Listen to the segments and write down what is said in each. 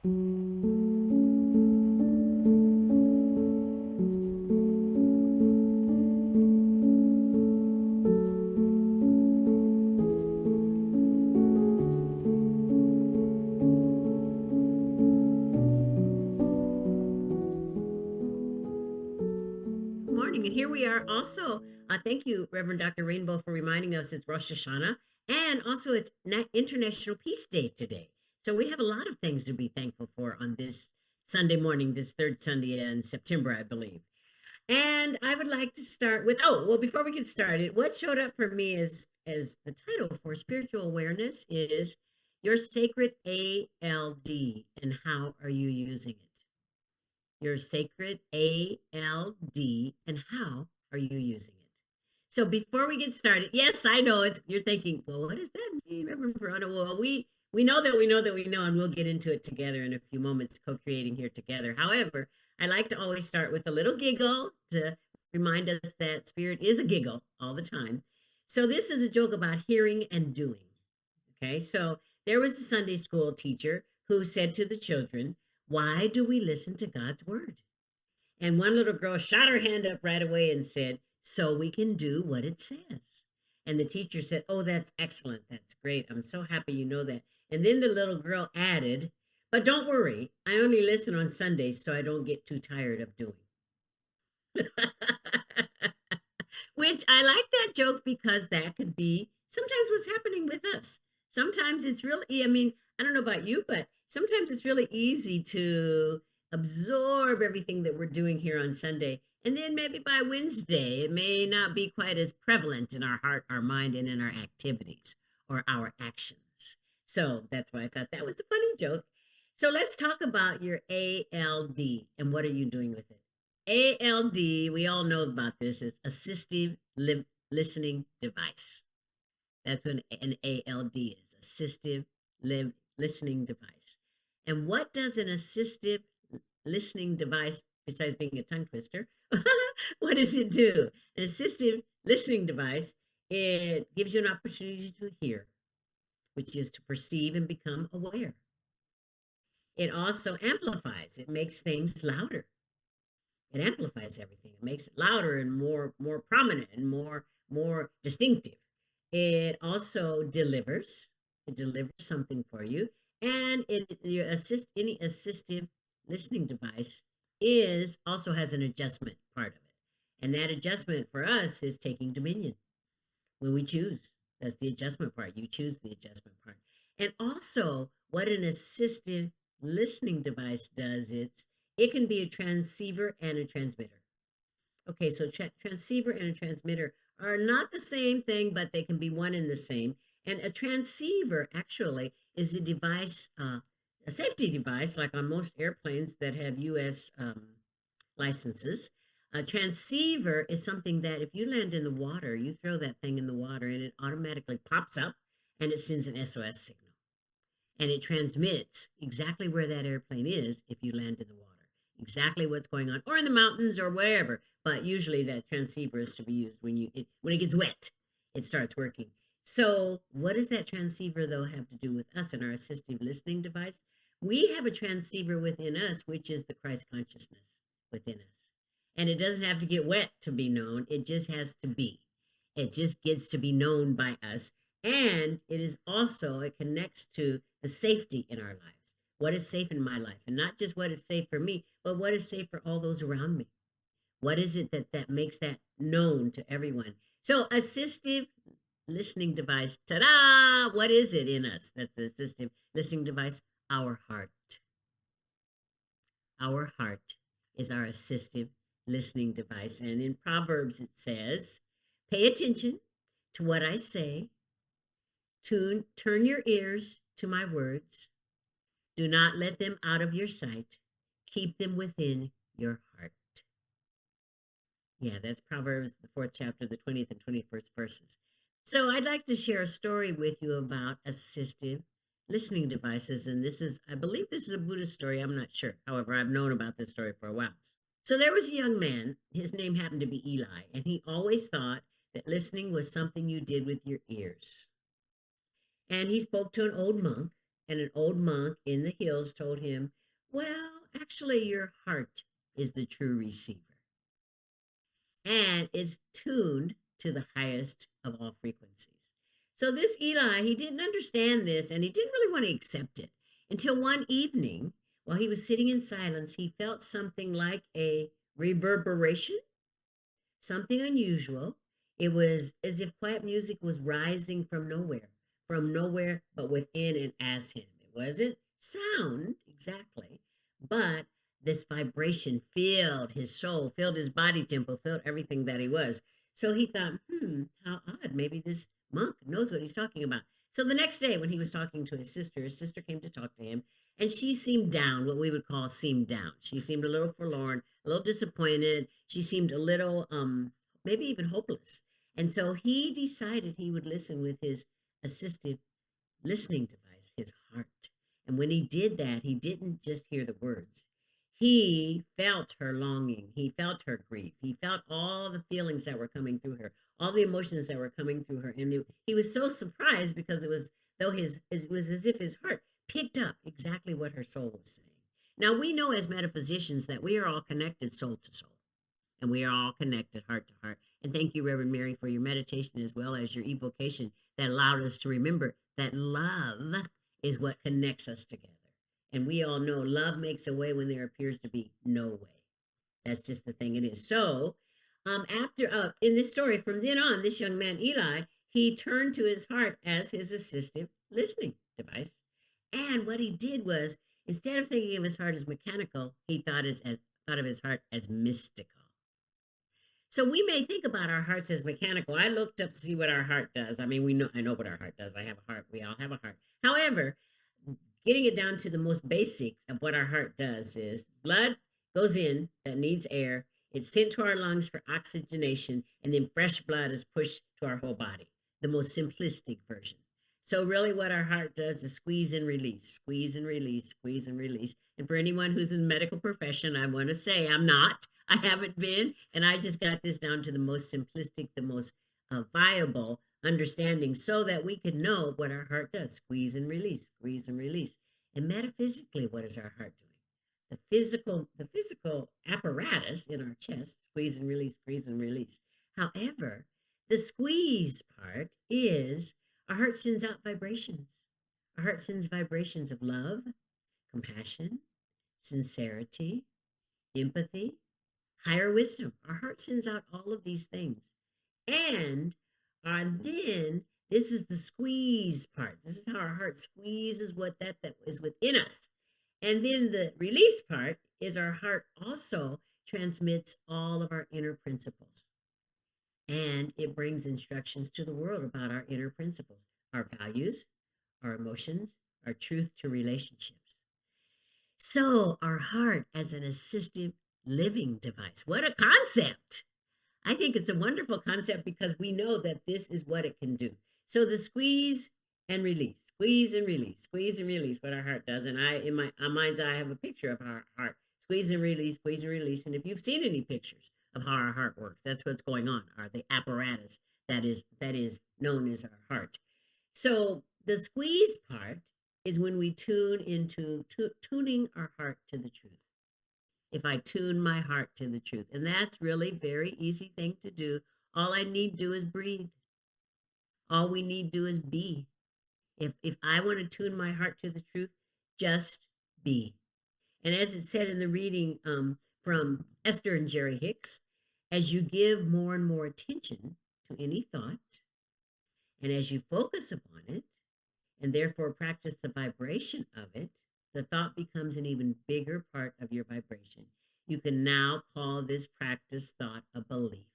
Morning, and here we are. Also, thank you, Reverend Dr. Rainbow, for reminding us it's Rosh Hashanah, and also it's International Peace Day today. So we have a lot of things to be thankful for on this Sunday morning, this third Sunday in September, I believe. And I would like to start with, before we get started, what showed up for me as the title for spiritual awareness is your sacred ALD, and how are you using it? Your sacred ALD, and how are you using it? So before we get started, yes, I know you're thinking, well, what does that mean, Reverend Verona? Well, we know that we know that we know, and we'll get into it together in a few moments, co-creating here together. However, I like to always start with a little giggle to remind us that spirit is a giggle all the time. So this is a joke about hearing and doing. Okay, so there was a Sunday school teacher who said to the children, why do we listen to God's word? And one little girl shot her hand up right away and said, so we can do what it says. And the teacher said, oh, that's excellent. That's great. I'm so happy you know that. And then the little girl added, but don't worry, I only listen on Sundays so I don't get too tired of doing. Which I like that joke because that could be sometimes what's happening with us. Sometimes it's really, I mean, I don't know about you, but sometimes it's really easy to absorb everything that we're doing here on Sunday. And then maybe by Wednesday, it may not be quite as prevalent in our heart, our mind, and in our activities or our actions. So that's why I thought that was a funny joke. So let's talk about your ALD and what are you doing with it? ALD, we all know about this, is assistive listening device. That's what an ALD is, assistive listening device. And what does an assistive listening device, besides being a tongue twister, what does it do? An assistive listening device, it gives you an opportunity to hear, which is to perceive and become aware. It also amplifies, it makes things louder. It amplifies everything. It makes it louder and more prominent and more distinctive. It also delivers. It delivers something for you, and any assistive listening device is also has an adjustment part of it, and that adjustment for us is taking dominion when we choose. That's the adjustment part. You choose the adjustment part, and also what an assistive listening device does, it can be a transceiver and a transmitter. Okay, so transceiver and a transmitter are not the same thing, but they can be one and the same. And a transceiver actually is a device, a safety device, like on most airplanes that have U.S. Licenses. A transceiver is something that if you land in the water, you throw that thing in the water and it automatically pops up and it sends an SOS signal. And it transmits exactly where that airplane is if you land in the water, exactly what's going on, or in the mountains or wherever. But usually that transceiver is to be used when it gets wet, it starts working. So what does that transceiver, though, have to do with us and our assistive listening device? We have a transceiver within us, which is the Christ consciousness within us. And it doesn't have to get wet to be known. It just has to be. It just gets to be known by us. And it is also, it connects to the safety in our lives. What is safe in my life? And not just what is safe for me, but what is safe for all those around me? What is it that makes that known to everyone? So assistive listening device, ta-da! What is it in us? That's the assistive listening device, our heart. Our heart is our assistive listening device. And in Proverbs it says, pay attention to what I say, turn your ears to my words. Do not let them out of your sight. Keep them within your heart. Yeah, that's Proverbs, the 4th chapter, the 20th and 21st verses. So I'd like to share a story with you about assistive listening devices. And I believe this is a Buddhist story. I'm not sure. However, I've known about this story for a while. So there was a young man. His name happened to be Eli. And he always thought that listening was something you did with your ears. And he spoke to an old monk. and an old monk in the hills told him, well, actually, your heart is the true receiver, and it's tuned to the highest of all frequencies. So this Eli, he didn't understand this, and he didn't really want to accept it until one evening, while he was sitting in silence, he felt something like a reverberation, something unusual. It was as if quiet music was rising from nowhere, but within and as him. It wasn't sound exactly, but this vibration filled his soul, filled his body temple, filled everything that he was. So he thought, how odd. Maybe this monk knows what he's talking about. So the next day, when he was talking to his sister came to talk to him, and she seemed down, what we would call seemed down. She seemed a little forlorn, a little disappointed. She seemed a little, maybe even hopeless. And so he decided he would listen with his assistive listening device, his heart. And when he did that, he didn't just hear the words. He felt her longing. He felt her grief. He felt all the feelings that were coming through her, all the emotions that were coming through her. And he was so surprised because it was as if his heart picked up exactly what her soul was saying. Now we know as metaphysicians that we are all connected soul to soul, and we are all connected heart to heart. And thank you, Reverend Mary, for your meditation as well as your evocation that allowed us to remember that love is what connects us together. And we all know love makes a way when there appears to be no way. That's just the thing it is. So, after in this story, from then on, this young man Eli, he turned to his heart as his assistive listening device. And what he did was, instead of thinking of his heart as mechanical, he thought of his heart as mystical. So we may think about our hearts as mechanical. I looked up to see what our heart does. I mean, I know what our heart does. I have a heart. We all have a heart. However, getting it down to the most basics of what our heart does is blood goes in that needs air. It's sent to our lungs for oxygenation, and then fresh blood is pushed to our whole body, the most simplistic version. So really what our heart does is squeeze and release, squeeze and release, squeeze and release. And for anyone who's in the medical profession, I want to say I'm not. I haven't been, and I just got this down to the most simplistic, the most viable understanding so that we could know what our heart does. Squeeze and release, squeeze and release. And metaphysically, what is our heart doing? The physical apparatus in our chest, squeeze and release, squeeze and release. However, the squeeze part is our heart sends out vibrations. Our heart sends vibrations of love, compassion, sincerity, empathy, higher wisdom. Our heart sends out all of these things. And then this is the squeeze part. This is how our heart squeezes what that is within us. And then the release part is our heart also transmits all of our inner principles. And it brings instructions to the world about our inner principles, our values, our emotions, our truth to relationships. So our heart as an assistive living device. What a concept! I think it's a wonderful concept because we know that this is what it can do. So the squeeze and release, squeeze and release, squeeze and release, what our heart does. And in my mind's eye, I have a picture of our heart. Squeeze and release, squeeze and release. And if you've seen any pictures of how our heart works, that's what's going on, or the apparatus that is known as our heart. So the squeeze part is when we tune into tuning our heart to the truth. If I tune my heart to the truth, and that's really very easy thing to do. All I need to do is breathe. All we need to do is be. If I want to tune my heart to the truth, just be. And as it said in the reading from Esther and Jerry Hicks, as you give more and more attention to any thought, and as you focus upon it, and therefore practice the vibration of it, the thought becomes an even bigger part of your vibration. You can now call this practice thought a belief.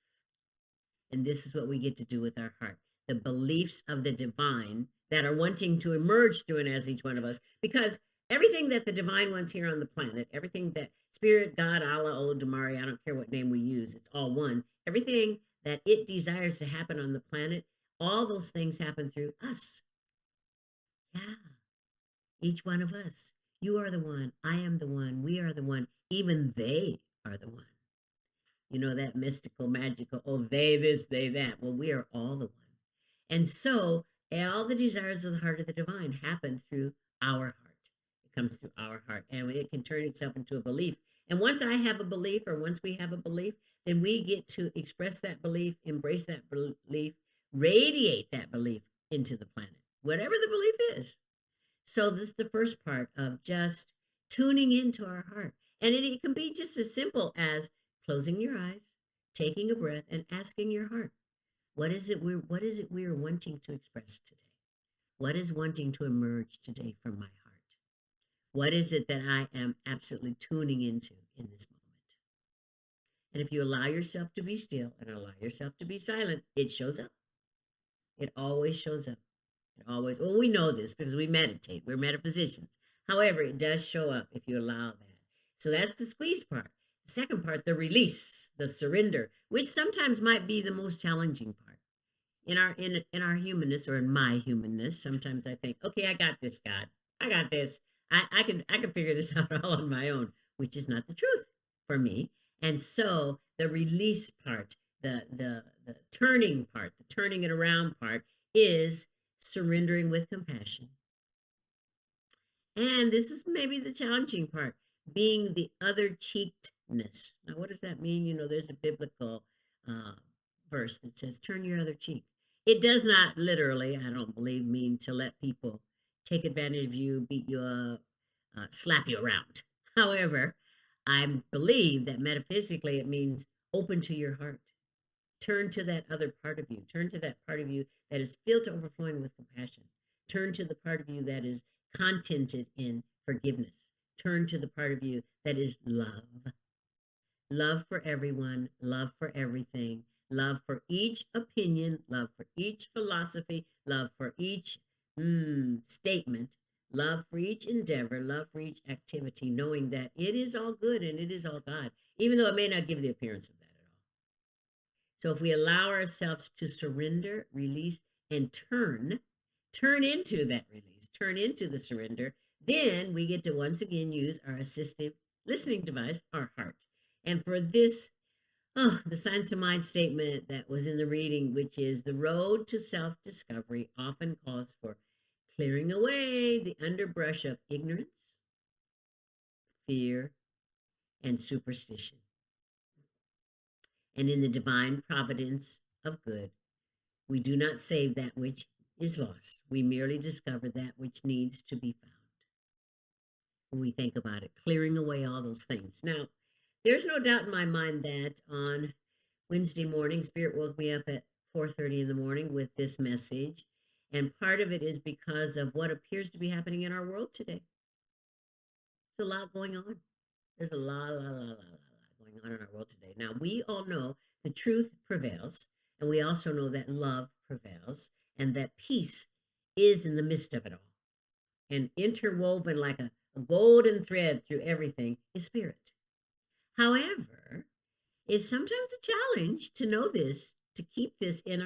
And this is what we get to do with our heart. The beliefs of the divine that are wanting to emerge through and as each one of us. Because everything that the divine wants here on the planet, everything that Spirit, God, Allah, Olodumare, I don't care what name we use, it's all one. Everything that it desires to happen on the planet, all those things happen through us. Yeah, each one of us. You are the one. I am the one. We are the one. Even they are the one. You know, that mystical, magical, oh, they this, they that. Well, we are all the one. And so all the desires of the heart of the divine happen through our heart. It comes through our heart, and it can turn itself into a belief. And once I have a belief, or once we have a belief, then we get to express that belief, embrace that belief, radiate that belief into the planet, whatever the belief is. So this is the first part of just tuning into our heart. And it can be just as simple as closing your eyes, taking a breath, and asking your heart, what is it we're wanting to express today? What is wanting to emerge today from my heart? What is it that I am absolutely tuning into in this moment? And if you allow yourself to be still and allow yourself to be silent, it shows up. It always shows up. It always, well, we know this because we meditate. We're metaphysicians. However, it does show up if you allow that. So that's the squeeze part. The second part, the release, the surrender, which sometimes might be the most challenging part. In our humanness, or in my humanness, sometimes I think, okay, I got this, God. I got this. I can figure this out all on my own, which is not the truth for me. And so the release part, the turning part, the turning it around part is surrendering with compassion. And this is maybe the challenging part, being the other cheekedness. Now, what does that mean? There's a biblical uh, verse that says, turn your other cheek. It does not literally, I don't believe, mean to let people take advantage of you, beat you up, slap you around. However, I believe that metaphysically it means open to your heart. Turn to that other part of you. Turn to that part of you that is filled to overflowing with compassion. Turn to the part of you that is contented in forgiveness. Turn to the part of you that is love. Love for everyone, love for everything, love for each opinion, love for each philosophy, love for each statement, love for each endeavor, love for each activity, knowing that it is all good and it is all God, even though it may not give the appearance of that at all. So if we allow ourselves to surrender, release, and turn into that release, turn into the surrender, then we get to once again use our assistive listening device, our heart. And for this, the Science of Mind statement that was in the reading, which is the road to self-discovery often calls for clearing away the underbrush of ignorance, fear, and superstition. And in the divine providence of good, we do not save that which is lost. We merely discover that which needs to be found. When we think about it, clearing away all those things. Now, there's no doubt in my mind that on Wednesday morning, Spirit woke me up at 4:30 in the morning with this message. And part of it is because of what appears to be happening in our world today. There's a lot going on. There's a lot going on in our world today. Now, we all know the truth prevails, and we also know that love prevails, and that peace is in the midst of it all. And interwoven like a golden thread through everything is spirit. However, it's sometimes a challenge to know this, to keep this in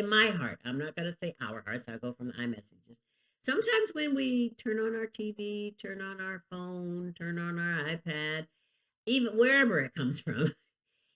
my heart. I'm not going to say our hearts. I'll go from the iMessages. Sometimes when we turn on our TV, turn on our phone, turn on our iPad, even wherever it comes from,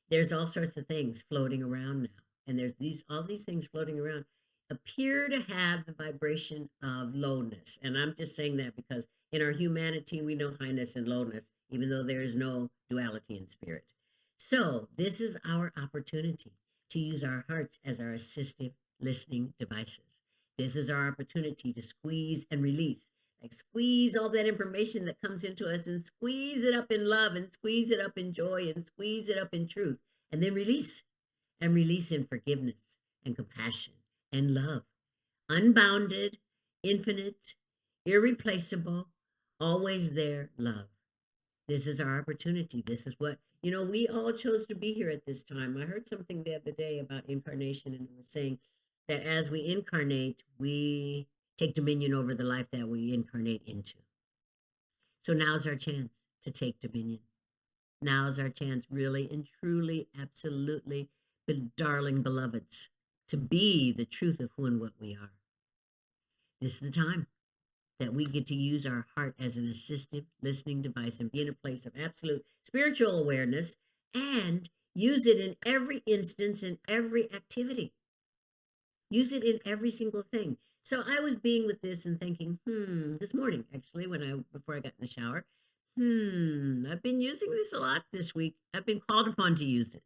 there's all sorts of things floating around now. And there's all these things floating around appear to have the vibration of lowness. And I'm just saying that because in our humanity, we know highness and lowness, even though there is no duality in spirit. So this is our opportunity to use our hearts as our assistive listening devices. This is our opportunity to squeeze and release, like squeeze all that information that comes into us and squeeze it up in love and squeeze it up in joy and squeeze it up in truth, and then release in forgiveness and compassion and love. Unbounded, infinite, irreplaceable, always there love. This is our opportunity. This is what, we all chose to be here at this time. I heard something the other day about incarnation, and it was saying that as we incarnate, we take dominion over the life that we incarnate into. So now's our chance to take dominion. Now's our chance, really and truly, absolutely, darling beloveds, to be the truth of who and what we are. This is the time that we get to use our heart as an assistive listening device and be in a place of absolute spiritual awareness and use it in every instance, in every activity. Use it in every single thing. So I was being with this and thinking, this morning actually, before I got in the shower, I've been using this a lot this week. I've been called upon to use it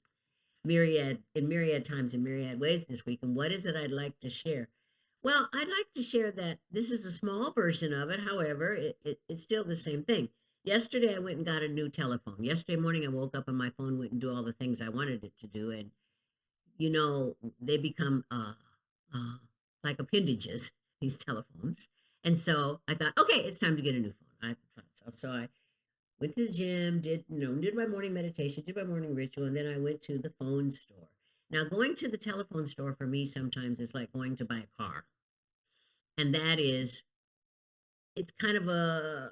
myriad times in myriad ways this week. And what is it I'd like to share? Well, I'd like to share that this is a small version of it. However, it's still the same thing. Yesterday, I went and got a new telephone. Yesterday morning, I woke up and my phone wouldn't do all the things I wanted it to do. And, they become uh, like appendages, these telephones. And so I thought, okay, it's time to get a new phone. So I went to the gym, did my morning meditation, did my morning ritual, and then I went to the phone store. Now, going to the telephone store for me sometimes is like going to buy a car. And that is, it's kind of a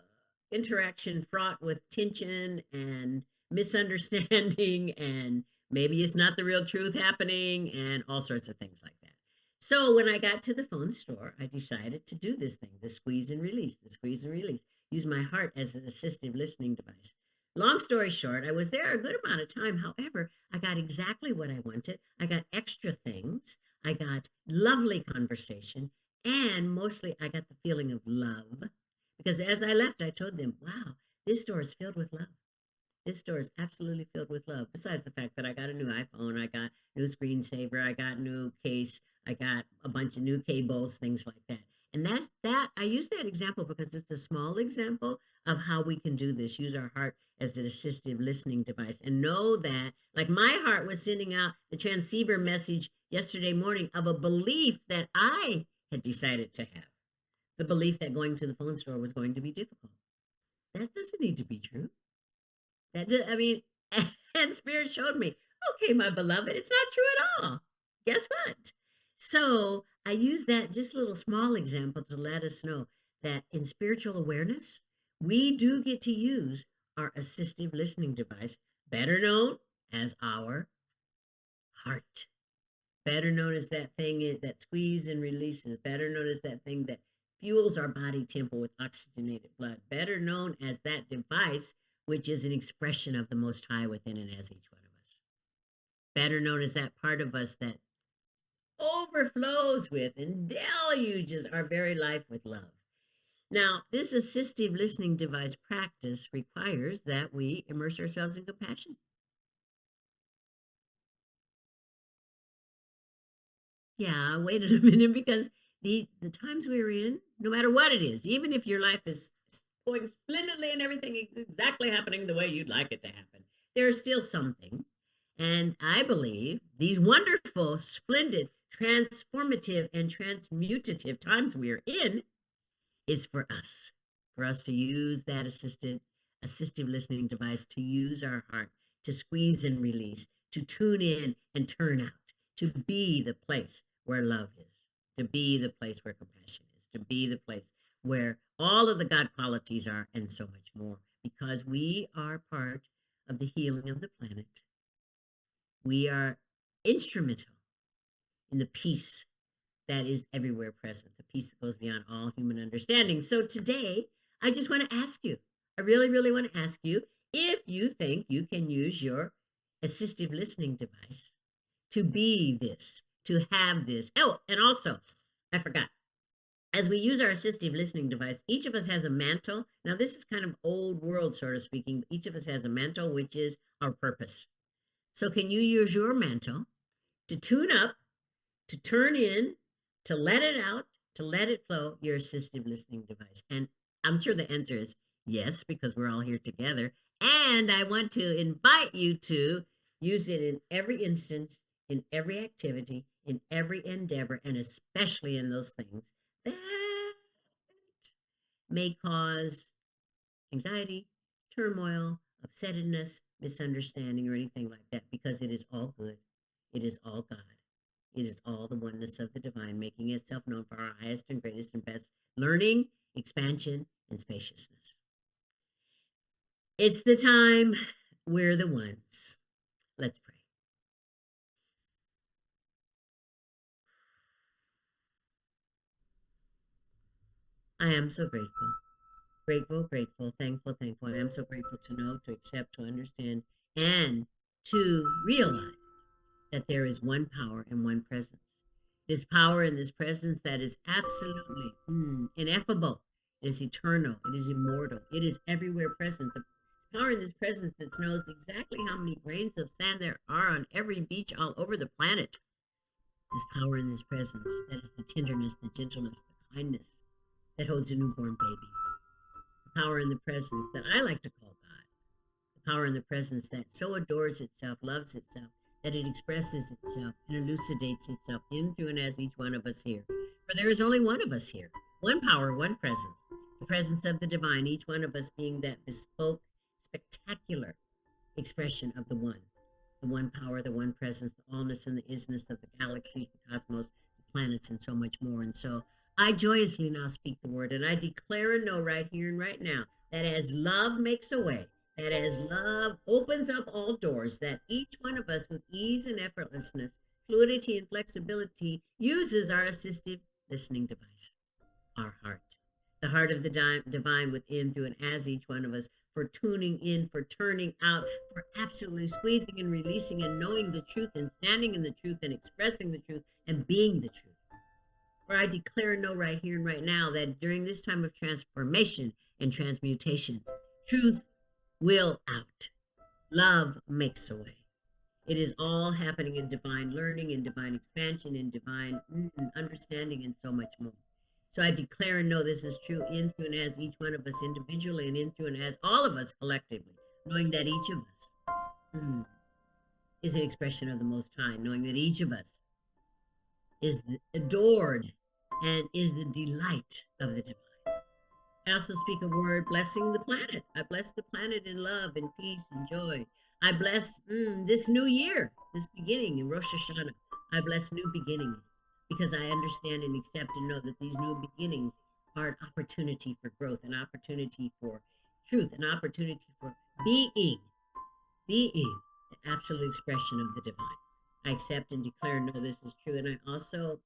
interaction fraught with tension and misunderstanding, and maybe it's not the real truth happening, and all sorts of things like that. So when I got to the phone store, I decided to do this thing, the squeeze and release, the squeeze and release, use my heart as an assistive listening device. Long story short, I was there a good amount of time. However, I got exactly what I wanted. I got extra things. I got lovely conversation. And mostly, I got the feeling of love. Because as I left, I told them, wow, this store is filled with love. This store is absolutely filled with love. Besides the fact that I got a new iPhone, I got new screensaver, I got new case, I got a bunch of new cables, things like that. And that's that. I use that example because it's a small example of how we can do this. Use our heart as an assistive listening device and know that, like my heart was sending out the transceiver message yesterday morning of a belief that I had decided to have. The belief that going to the phone store was going to be difficult. That doesn't need to be true. I mean, and Spirit showed me, okay, my beloved, it's not true at all. Guess what? So I use that just little small example to let us know that in spiritual awareness, we do get to use our assistive listening device, better known as our heart, better known as that thing that squeezes and releases, better known as that thing that fuels our body temple with oxygenated blood, better known as that device which is an expression of the Most High within and as each one of us, better known as that part of us that overflows with and deluges our very life with love. Now, this assistive listening device practice requires that we immerse ourselves in compassion. Yeah, wait a minute, because the times we're in, no matter what it is, even if your life is going splendidly and everything is exactly happening the way you'd like it to happen, there's still something. And I believe these wonderful, splendid, transformative, and transmutative times we're in is for us to use that assistive listening device, to use our heart, to squeeze and release, to tune in and turn out, to be the place where love is, to be the place where compassion is, to be the place where all of the God qualities are, and so much more, because we are part of the healing of the planet. We are instrumental in the peace that is everywhere present, the peace that goes beyond all human understanding. So today, I just want to ask you, I really, really want to ask you if you think you can use your assistive listening device to be this, to have this. Oh, and also, I forgot, as we use our assistive listening device, each of us has a mantle. Now, this is kind of old world, sort of speaking. Each of us has a mantle, which is our purpose. So, can you use your mantle to tune up, to turn in, to let it out, to let it flow, your assistive listening device? And I'm sure the answer is yes, because we're all here together. And I want to invite you to use it in every instance, in every activity, in every endeavor, and especially in those things that may cause anxiety, turmoil, upsettedness, misunderstanding, or anything like that, because it is all good. It is all God. It is all the oneness of the divine, making itself known for our highest and greatest and best learning, expansion, and spaciousness. It's the time. We're the ones. Let's pray. I am so grateful. Grateful, grateful, thankful, thankful. I am so grateful to know, to accept, to understand, and to realize that there is one power and one presence. This power and this presence that is absolutely ineffable. It is eternal. It is immortal. It is everywhere present. The power in this presence that knows exactly how many grains of sand there are on every beach all over the planet. This power in this presence that is the tenderness, the gentleness, the kindness that holds a newborn baby. The power in the presence that I like to call God. The power in the presence that so adores itself, loves itself, that it expresses itself and elucidates itself in, through, and as each one of us here. For there is only one of us here, one power, one presence, the presence of the divine, each one of us being that bespoke, spectacular expression of the one power, the one presence, the allness and the isness of the galaxies, the cosmos, the planets, and so much more. And so I joyously now speak the word, and I declare and know right here and right now that as love makes a way, that as love opens up all doors, that each one of us with ease and effortlessness, fluidity and flexibility uses our assistive listening device, our heart, the heart of the divine within, through, and as each one of us, for tuning in, for turning out, for absolutely squeezing and releasing and knowing the truth and standing in the truth and expressing the truth and being the truth. For I declare and know right here and right now that during this time of transformation and transmutation, truth will out. Love makes a way. It is all happening in divine learning, in divine expansion, in divine understanding, and so much more. So I declare and know this is true in, through, and as each one of us individually, and in, through, and as all of us collectively, knowing that each of us is an expression of the Most High, knowing that each of us is adored and is the delight of the divine. I also speak a word blessing the planet. I bless the planet in love and peace and joy. I bless this new year, this beginning in Rosh Hashanah. I bless new beginnings because I understand and accept and know that these new beginnings are an opportunity for growth, an opportunity for truth, an opportunity for being the absolute expression of the divine. I accept and declare and know this is true. And I also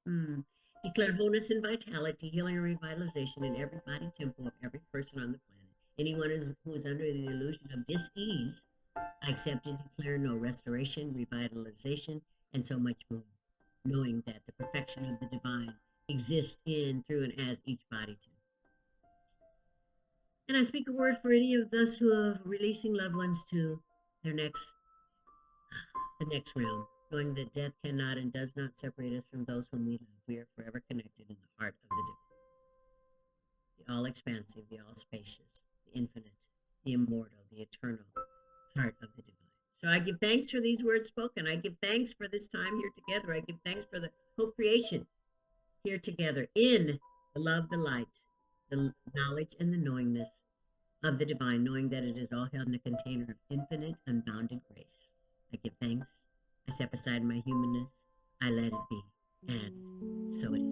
declare wholeness and vitality, healing and revitalization in every body temple of every person on the planet. Anyone who is under the illusion of dis-ease, I accept and declare no restoration, revitalization, and so much more, knowing that the perfection of the divine exists in, through, and as each body temple. And I speak a word for any of us who are releasing loved ones to the next realm, knowing that death cannot and does not separate us from those whom we love. We are forever connected in the heart of the divine, the all-expansive, the all-spacious, the infinite, the immortal, the eternal heart of the divine. So I give thanks for these words spoken. I give thanks for this time here together. I give thanks for the whole creation here together in the love, the light, the knowledge, and the knowingness of the divine, knowing that it is all held in a container of infinite, unbounded grace. I give thanks. I step aside my humanness. I let it be. And so it is.